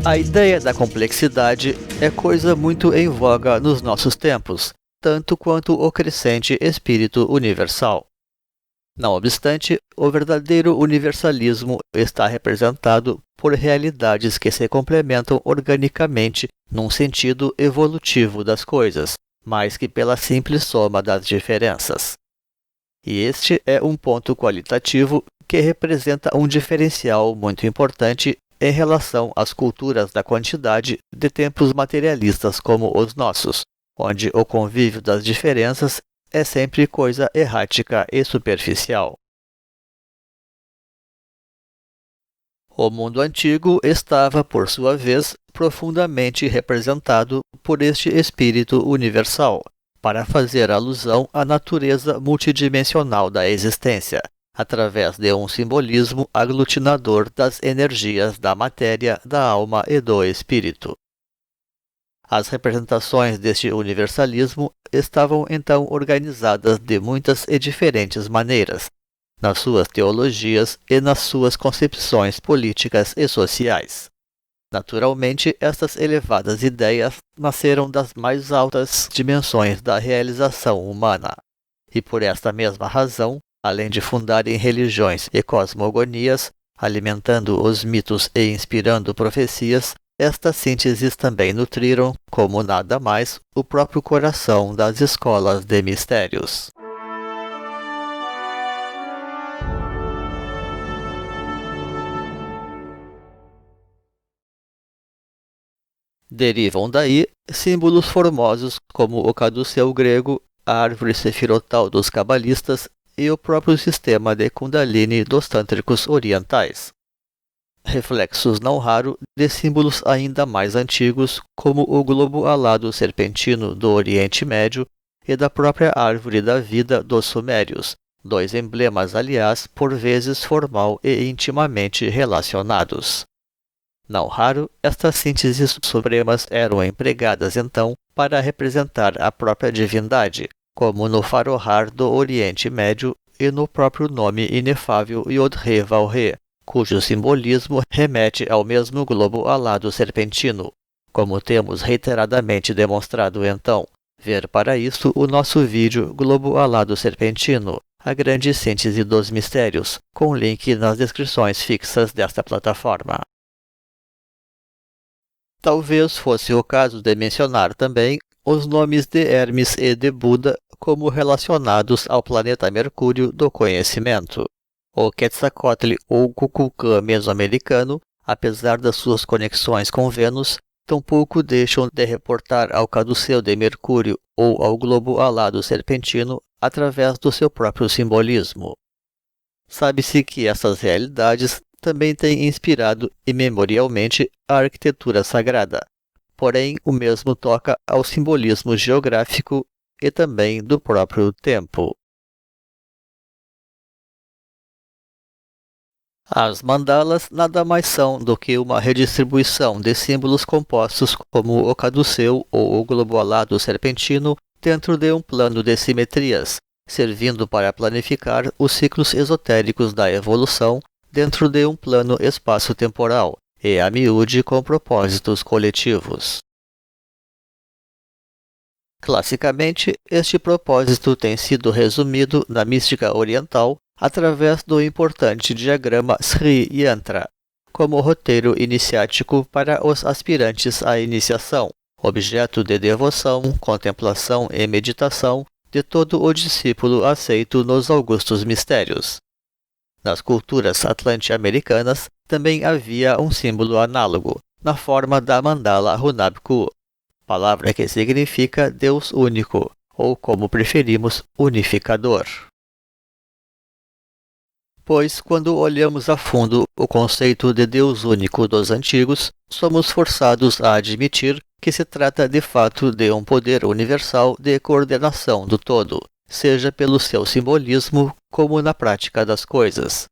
A ideia da complexidade é coisa muito em voga nos nossos tempos, tanto quanto o crescente espírito universal. Não obstante, o verdadeiro universalismo está representado por realidades que se complementam organicamente num sentido evolutivo das coisas, mais que pela simples soma das diferenças. E este é um ponto qualitativo que representa um diferencial muito importante em relação às culturas da quantidade de tempos materialistas como os nossos, onde o convívio das diferenças é sempre coisa errática e superficial. O mundo antigo estava, por sua vez, profundamente representado por este espírito universal, para fazer alusão à natureza multidimensional da existência, através de um simbolismo aglutinador das energias da matéria, da alma e do espírito. As representações deste universalismo estavam então organizadas de muitas e diferentes maneiras, nas suas teologias e nas suas concepções políticas e sociais. Naturalmente, estas elevadas ideias nasceram das mais altas dimensões da realização humana, e por esta mesma razão, além de fundarem religiões e cosmogonias, alimentando os mitos e inspirando profecias, estas sínteses também nutriram, como nada mais, o próprio coração das escolas de mistérios. Derivam daí símbolos formosos como o caduceu grego, a árvore sefirotal dos cabalistas e o próprio sistema de Kundalini dos tântricos orientais. Reflexos não raro de símbolos ainda mais antigos como o globo alado serpentino do Oriente Médio e da própria árvore da vida dos sumérios, dois emblemas, aliás, por vezes formal e intimamente relacionados. Não raro, estas sínteses supremas eram empregadas então para representar a própria divindade, como no Farohar do Oriente Médio e no próprio nome inefável Yod-He-Vav-He, cujo simbolismo remete ao mesmo globo alado serpentino, como temos reiteradamente demonstrado então. Ver para isso o nosso vídeo Globo Alado Serpentino, a grande síntese dos mistérios, com link nas descrições fixas desta plataforma. Talvez fosse o caso de mencionar também os nomes de Hermes e de Buda como relacionados ao planeta Mercúrio do conhecimento. O Quetzalcoatl ou Kukulcã mesoamericano, apesar das suas conexões com Vênus, tampouco deixam de reportar ao caduceu de Mercúrio ou ao globo alado serpentino através do seu próprio simbolismo. Sabe-se que essas realidades também têm inspirado imemorialmente a arquitetura sagrada, porém o mesmo toca ao simbolismo geográfico e também do próprio tempo. As mandalas nada mais são do que uma redistribuição de símbolos compostos como o caduceu ou o globo alado serpentino dentro de um plano de simetrias, servindo para planificar os ciclos esotéricos da evolução dentro de um plano espaço-temporal, e a miúde com propósitos coletivos. Classicamente, este propósito tem sido resumido na mística oriental através do importante diagrama Sri Yantra, como roteiro iniciático para os aspirantes à iniciação, objeto de devoção, contemplação e meditação de todo o discípulo aceito nos augustos mistérios. Nas culturas atlante-americanas também havia um símbolo análogo, na forma da mandala Hunabku, palavra que significa Deus único, ou como preferimos, unificador. Pois, quando olhamos a fundo o conceito de Deus único dos antigos, somos forçados a admitir que se trata de fato de um poder universal de coordenação do todo, seja pelo seu simbolismo como na prática das coisas.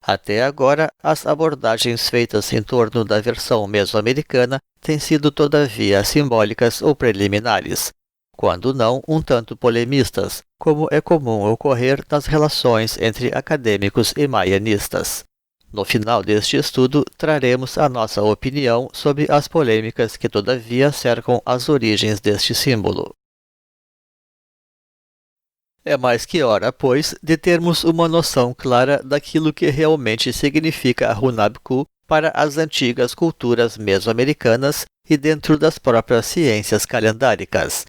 Até agora, as abordagens feitas em torno da versão mesoamericana têm sido todavia simbólicas ou preliminares, quando não um tanto polemistas, como é comum ocorrer nas relações entre acadêmicos e maianistas. No final deste estudo, traremos a nossa opinião sobre as polêmicas que todavia cercam as origens deste símbolo. É mais que hora, pois, de termos uma noção clara daquilo que realmente significa Hunabku para as antigas culturas mesoamericanas e dentro das próprias ciências calendáricas.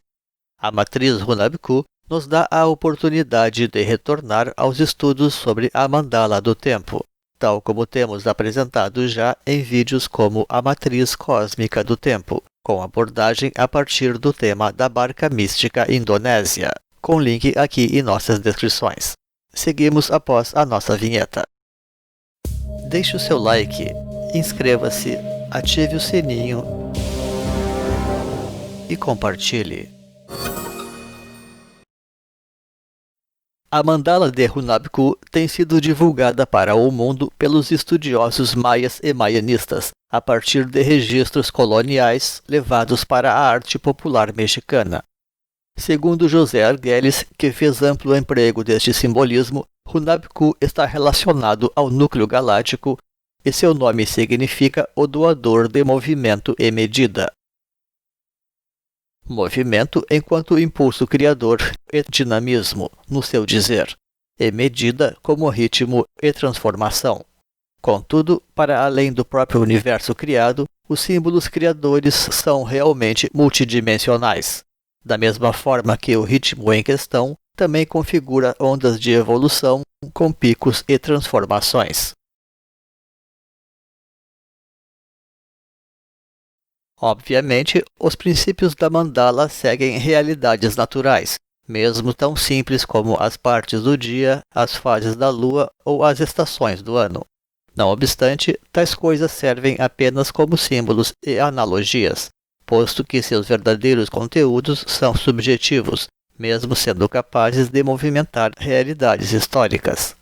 A matriz Hunabku nos dá a oportunidade de retornar aos estudos sobre a mandala do tempo, tal como temos apresentado já em vídeos como a matriz cósmica do tempo, com abordagem a partir do tema da barca mística indonésia, com link aqui em nossas descrições. Seguimos após a nossa vinheta. Deixe o seu like, inscreva-se, ative o sininho e compartilhe. A mandala de Hunabku tem sido divulgada para o mundo pelos estudiosos maias e maianistas, a partir de registros coloniais levados para a arte popular mexicana. Segundo José Argüelles, que fez amplo emprego deste simbolismo, Hunabku está relacionado ao núcleo galáctico e seu nome significa o doador de movimento e medida. Movimento enquanto impulso criador e dinamismo, no seu dizer, e medida como ritmo e transformação. Contudo, para além do próprio universo criado, os símbolos criadores são realmente multidimensionais. Da mesma forma que o ritmo em questão também configura ondas de evolução com picos e transformações. Obviamente, os princípios da mandala seguem realidades naturais, mesmo tão simples como as partes do dia, as fases da lua ou as estações do ano. Não obstante, tais coisas servem apenas como símbolos e analogias, posto que seus verdadeiros conteúdos são subjetivos, mesmo sendo capazes de movimentar realidades históricas.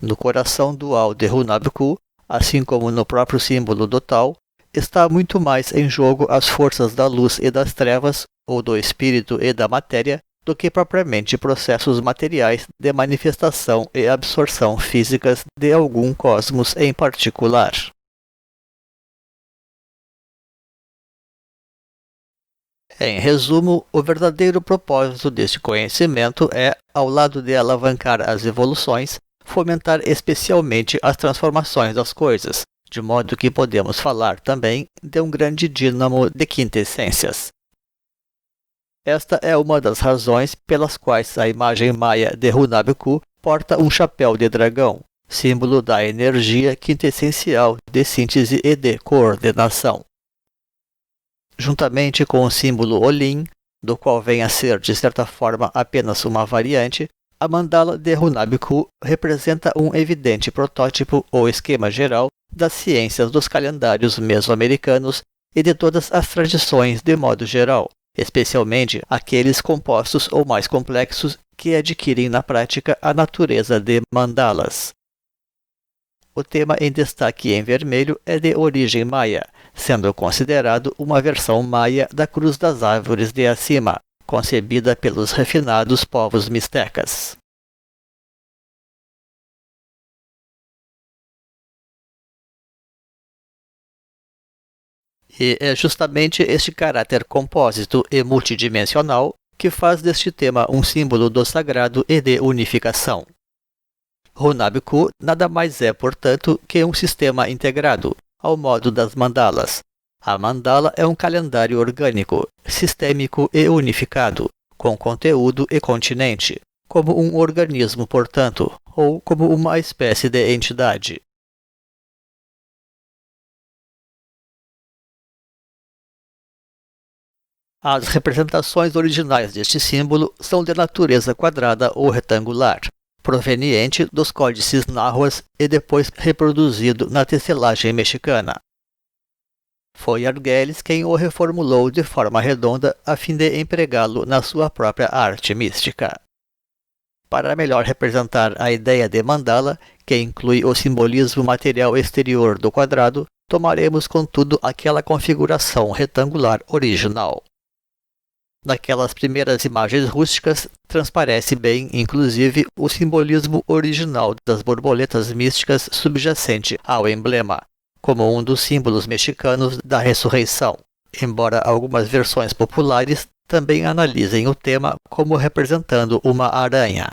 No coração dual de Hunabku, assim como no próprio símbolo do Tal, está muito mais em jogo as forças da luz e das trevas, ou do espírito e da matéria, do que propriamente processos materiais de manifestação e absorção físicas de algum cosmos em particular. Em resumo, o verdadeiro propósito deste conhecimento é, ao lado de alavancar as evoluções, fomentar especialmente as transformações das coisas, de modo que podemos falar também de um grande dínamo de quintessências. Esta é uma das razões pelas quais a imagem maia de Hunabku porta um chapéu de dragão, símbolo da energia quintessencial de síntese e de coordenação. Juntamente com o símbolo Olin, do qual vem a ser de certa forma apenas uma variante, a mandala de Hunabku representa um evidente protótipo ou esquema geral das ciências dos calendários mesoamericanos e de todas as tradições de modo geral, especialmente aqueles compostos ou mais complexos que adquirem na prática a natureza de mandalas. O tema em destaque em vermelho é de origem maia, sendo considerado uma versão maia da Cruz das Árvores de Acima, concebida pelos refinados povos mistecas. E é justamente este caráter compósito e multidimensional que faz deste tema um símbolo do sagrado e de unificação. Hunabku nada mais é, portanto, que um sistema integrado, ao modo das mandalas. A mandala é um calendário orgânico, sistêmico e unificado, com conteúdo e continente, como um organismo, portanto, ou como uma espécie de entidade. As representações originais deste símbolo são de natureza quadrada ou retangular, proveniente dos códices náhuatl e depois reproduzido na tecelagem mexicana. Foi Argüelles quem o reformulou de forma redonda a fim de empregá-lo na sua própria arte mística. Para melhor representar a ideia de mandala, que inclui o simbolismo material exterior do quadrado, tomaremos contudo aquela configuração retangular original. Naquelas primeiras imagens rústicas, transparece bem, inclusive, o simbolismo original das borboletas místicas subjacente ao emblema, como um dos símbolos mexicanos da ressurreição, embora algumas versões populares também analisem o tema como representando uma aranha.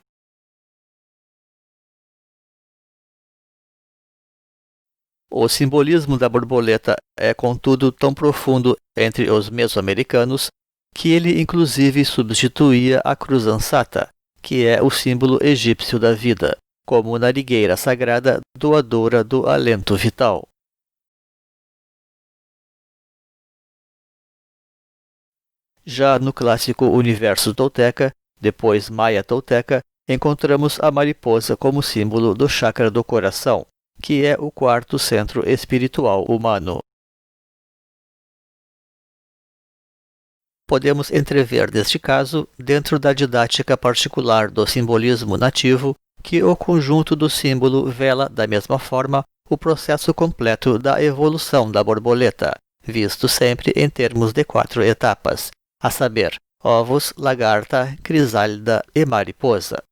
O simbolismo da borboleta é, contudo, tão profundo entre os mesoamericanos que ele inclusive substituía a cruz ansata, que é o símbolo egípcio da vida, como narigueira sagrada doadora do alento vital. Já no clássico universo tolteca, depois maia-tolteca, encontramos a mariposa como símbolo do chakra do coração, que é o quarto centro espiritual humano. Podemos entrever neste caso, dentro da didática particular do simbolismo nativo, que o conjunto do símbolo vela, da mesma forma, o processo completo da evolução da borboleta, visto sempre em termos de 4 etapas, a saber, ovos, lagarta, crisálida e mariposa.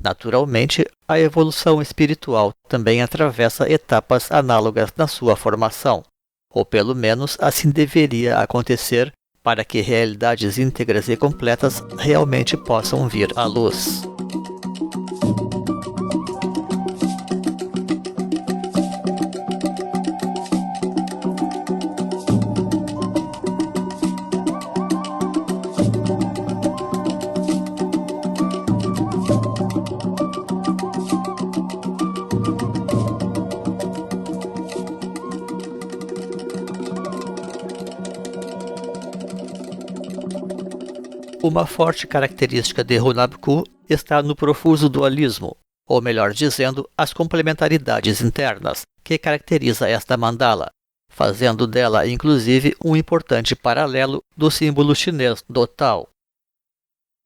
Naturalmente, a evolução espiritual também atravessa etapas análogas na sua formação, ou pelo menos assim deveria acontecer para que realidades íntegras e completas realmente possam vir à luz. Uma forte característica de Hunabku está no profuso dualismo, ou melhor dizendo, as complementaridades internas, que caracteriza esta mandala, fazendo dela inclusive um importante paralelo do símbolo chinês do Tao.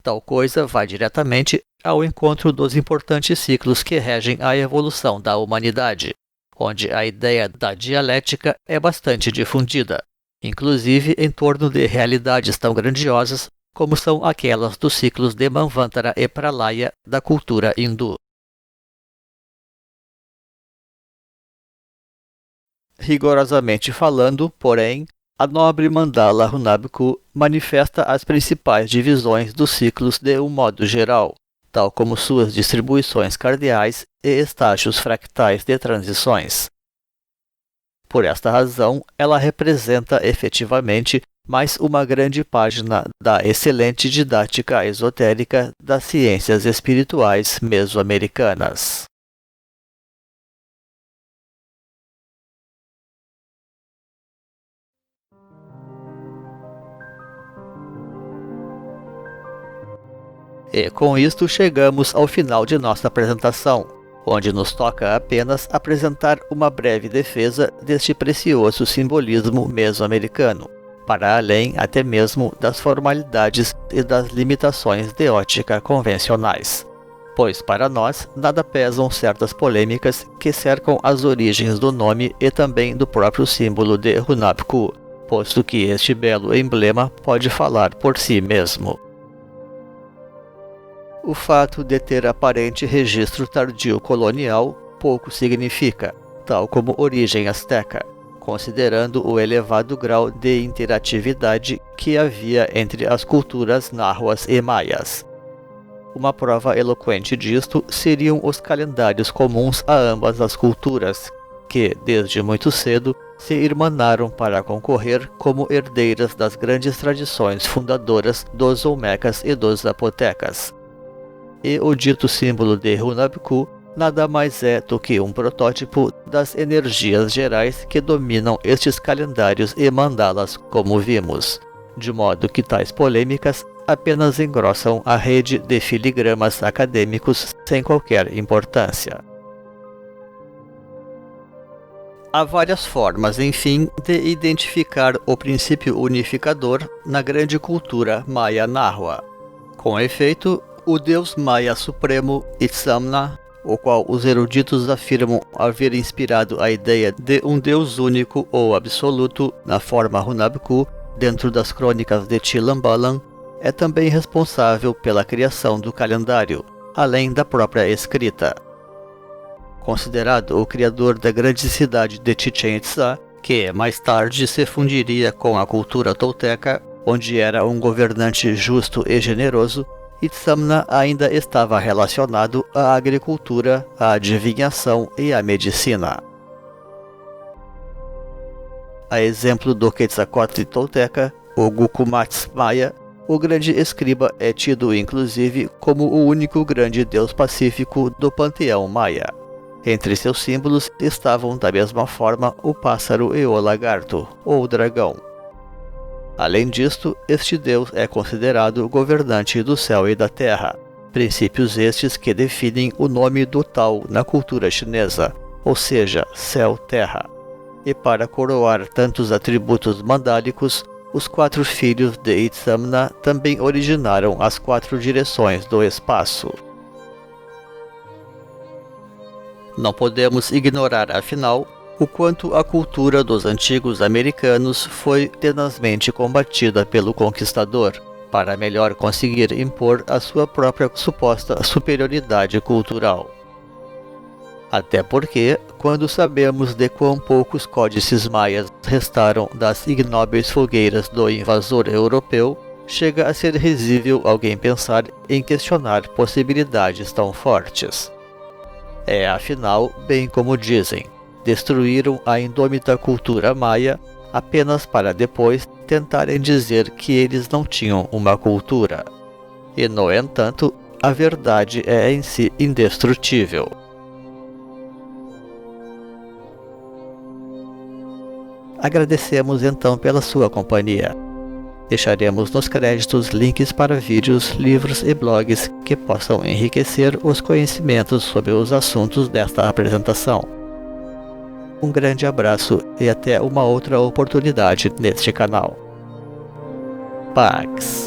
Tal coisa vai diretamente ao encontro dos importantes ciclos que regem a evolução da humanidade, onde a ideia da dialética é bastante difundida, inclusive em torno de realidades tão grandiosas como são aquelas dos ciclos de Manvantara e Pralaya da cultura hindu. Rigorosamente falando, porém, a nobre mandala Hunabku manifesta as principais divisões dos ciclos de um modo geral, tal como suas distribuições cardeais e estágios fractais de transições. Por esta razão, ela representa efetivamente mais uma grande página da excelente didática esotérica das ciências espirituais mesoamericanas. E com isto chegamos ao final de nossa apresentação, onde nos toca apenas apresentar uma breve defesa deste precioso simbolismo mesoamericano, para além até mesmo das formalidades e das limitações de ótica convencionais. Pois para nós nada pesam certas polêmicas que cercam as origens do nome e também do próprio símbolo de Hunabku, posto que este belo emblema pode falar por si mesmo. O fato de ter aparente registro tardio colonial pouco significa, tal como origem asteca, considerando o elevado grau de interatividade que havia entre as culturas náhuas e maias. Uma prova eloquente disto seriam os calendários comuns a ambas as culturas, que, desde muito cedo, se irmanaram para concorrer como herdeiras das grandes tradições fundadoras dos Olmecas e dos Zapotecas. E o dito símbolo de Hunabku nada mais é do que um protótipo das energias gerais que dominam estes calendários e mandalas, como vimos, de modo que tais polêmicas apenas engrossam a rede de filigramas acadêmicos sem qualquer importância. Há várias formas, enfim, de identificar o princípio unificador na grande cultura maia-náhua. Com efeito, o deus maia supremo Itzamna, o qual os eruditos afirmam haver inspirado a ideia de um deus único ou absoluto na forma Hunabku, dentro das crônicas de Chilambalam, é também responsável pela criação do calendário, além da própria escrita. Considerado o criador da grande cidade de Chichén Itzá, que mais tarde se fundiria com a cultura tolteca, onde era um governante justo e generoso, Itzamna ainda estava relacionado à agricultura, à adivinhação e à medicina. A exemplo do Quetzalcóatl tolteca, o Gucumatz maia, o grande escriba é tido inclusive como o único grande deus pacífico do panteão maia. Entre seus símbolos estavam da mesma forma o pássaro e o lagarto, ou dragão. Além disto, este deus é considerado governante do céu e da terra, princípios estes que definem o nome do Tao na cultura chinesa, ou seja, céu-terra. E para coroar tantos atributos mandálicos, os 4 filhos de Itzamna também originaram as 4 direções do espaço. Não podemos ignorar, afinal, o quanto a cultura dos antigos americanos foi tenazmente combatida pelo conquistador, para melhor conseguir impor a sua própria suposta superioridade cultural. Até porque, quando sabemos de quão poucos códices maias restaram das ignóbeis fogueiras do invasor europeu, chega a ser risível alguém pensar em questionar possibilidades tão fortes. É, afinal, bem como dizem, destruíram a indômita cultura maia apenas para depois tentarem dizer que eles não tinham uma cultura. E, no entanto, a verdade é em si indestrutível. Agradecemos então pela sua companhia. Deixaremos nos créditos links para vídeos, livros e blogs que possam enriquecer os conhecimentos sobre os assuntos desta apresentação. Um grande abraço e até uma outra oportunidade neste canal. Pax.